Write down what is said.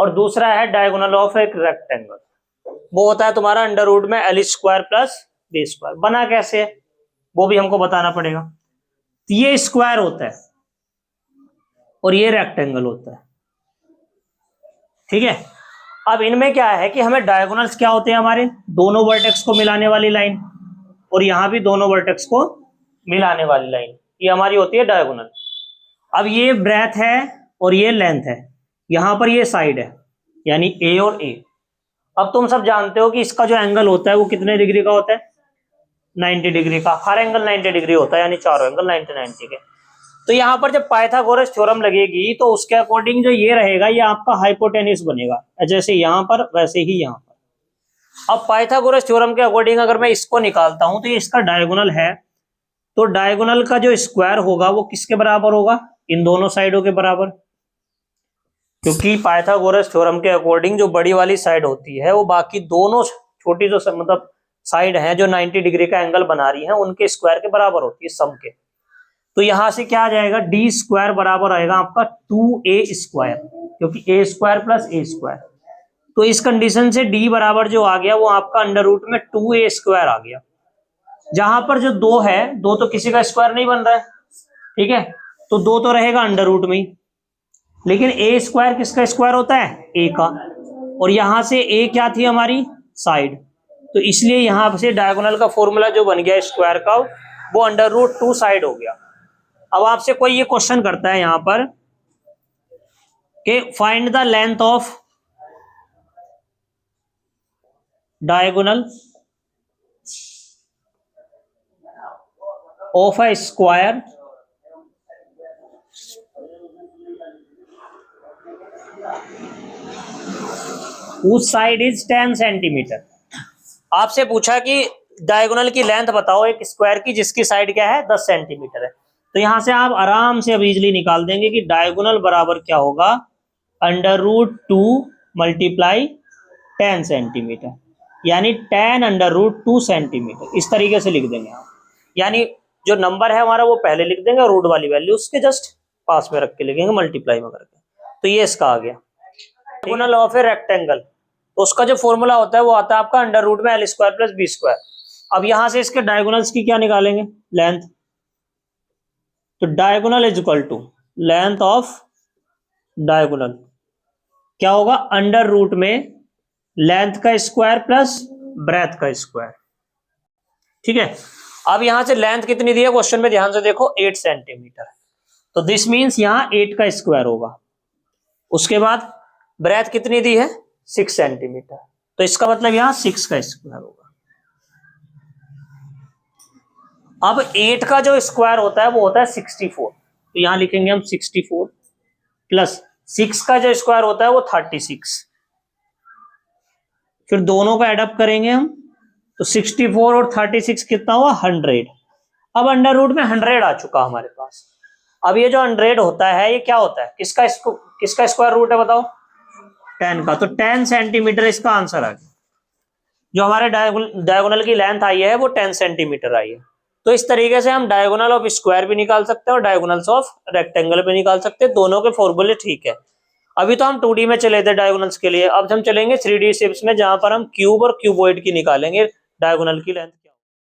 और दूसरा है डायगोनल ऑफ एक रेक्टेंगल, वो होता है तुम्हारा अंडर रूट में L square plus B square. बना कैसे है वो भी हमको बताना पड़ेगा। तो ये स्क्वायर होता है और ये रेक्टेंगल होता है, ठीक है। अब इनमें क्या है कि हमें डायगोनल्स क्या होते हैं, हमारे दोनों वर्टेक्स को मिलाने वाली लाइन, और यहां भी दोनों वर्टेक्स को मिलाने वाली लाइन, ये हमारी होती है डायगोनल। अब ये ब्रेथ है और ये लेंथ है, यहां पर ये साइड है यानी ए और ए। अब तुम सब जानते हो कि इसका जो एंगल होता है वो कितने डिग्री का होता है, 90 डिग्री का। हर एंगल 90 डिग्री होता है यानी चारों एंगल 90 के। तो यहाँ पर जब पाइथागोरस थ्योरम लगेगी तो उसके अकॉर्डिंग जो ये रहेगा ये आपका हाइपोटेन्यूस बनेगा, जैसे यहां पर वैसे ही यहां पर। अब पाइथागोरस थ्योरम के अकॉर्डिंग अगर मैं इसको निकालता हूं तो ये इसका डायगोनल है, तो डायगोनल का जो स्क्वायर होगा वो किसके बराबर होगा, इन दोनों साइडों के बराबर। क्योंकि पाइथागोरस थ्योरम के अकॉर्डिंग जो बड़ी वाली साइड होती है वो बाकी दोनों छोटी जो मतलब साइड है जो 90 डिग्री का एंगल बना रही है उनके स्क्वायर के बराबर होती है, सम के। तो यहां से क्या आ जाएगा, डी स्क्वायर बराबर आएगा आपका 2a स्क्वायर, क्योंकि a square plus a square. तो इस कंडीशन से d बराबर जो आ गया वो आपका अंडर रूट में 2a स्क्वायर आ गया। जहां पर जो 2 है, 2 तो किसी का स्क्वायर नहीं बन रहा है, ठीक है, तो 2 तो रहेगा अंडर रूट में ही। लेकिन a स्क्वायर किसका स्क्वायर होता है, a का, और यहां से a क्या थी हमारी साइड, तो इसलिए यहां से डायगोनल का फॉर्मूला जो बन गया स्क्वायर का वो अंडर रूट 2 साइड हो गया। अब आपसे कोई ये क्वेश्चन करता है यहां पर कि find the length of diagonal of a square whose side is 10 centimetre. आपसे पूछा कि डायगोनल की लेंथ बताओ एक स्क्वायर की जिसकी साइड क्या है 10 सेंटीमीटर है। तो यहां से आप आराम से अब इजिली निकाल देंगे कि डायगोनल बराबर क्या होगा, अंडर रूट 2 मल्टीप्लाई 10 सेंटीमीटर, यानी 10 अंडर रूट 2 सेंटीमीटर। इस तरीके से लिख देंगे आप, यानी जो नंबर है हमारा वो पहले लिख देंगे, रूट वाली वैल्यू उसके जस्ट पास में रख के लिखेंगे मल्टीप्लाई में करके। तो ये इसका आ गया डायगोनल ऑफ ए रेक्टेंगल। तो उसका जो फॉर्मूला होता है वो आता है आपका अंडर रूट में L square plus B square. अब यहां से इसके डायगोनल्स की क्या निकालेंगे, लेंथ। तो diagonal is equal to length of diagonal क्या होगा, अंडर रूट में लेंथ का स्क्वायर प्लस ब्रेथ का स्क्वायर, ठीक है। अब यहां से लेंथ कितनी दी है क्वेश्चन में, ध्यान से देखो 8 सेंटीमीटर, तो दिस मींस यहां 8 का स्क्वायर होगा। उसके बाद ब्रेथ कितनी दी है 6 सेंटीमीटर, तो इसका मतलब यहां 6 का स्क्वायर होगा। अब 8 का जो स्क्वायर होता है वो होता है 64, तो यहां लिखेंगे हम 64 प्लस 6 का जो स्क्वायर होता है वो 36, फिर दोनों का एडअप करेंगे हम, तो 64 और 36 कितना हुआ 100। अब अंडर रूट में 100 आ चुका हमारे पास। अब ये जो 100 होता है ये क्या होता है, किसका स्क्वायर रूट है बताओ, 10 का। तो 10 सेंटीमीटर इसका आंसर आ गया। जो हमारे डायगोनल की लेंथ आई है वो 10 सेंटीमीटर आई है। तो इस तरीके से हम डायगोनल ऑफ स्क्वायर भी निकाल सकते हैं और डायगोनल्स ऑफ रेक्टेंगल भी निकाल सकते हैं, दोनों के फॉर्मूले ठीक है। अभी तो हम 2D में चले थे डायगोनल्स के लिए, अब हम चलेंगे 3D शेप्स में जहां पर हम क्यूब और क्यूबॉइड की निकालेंगे डायगोनल की लेंथ।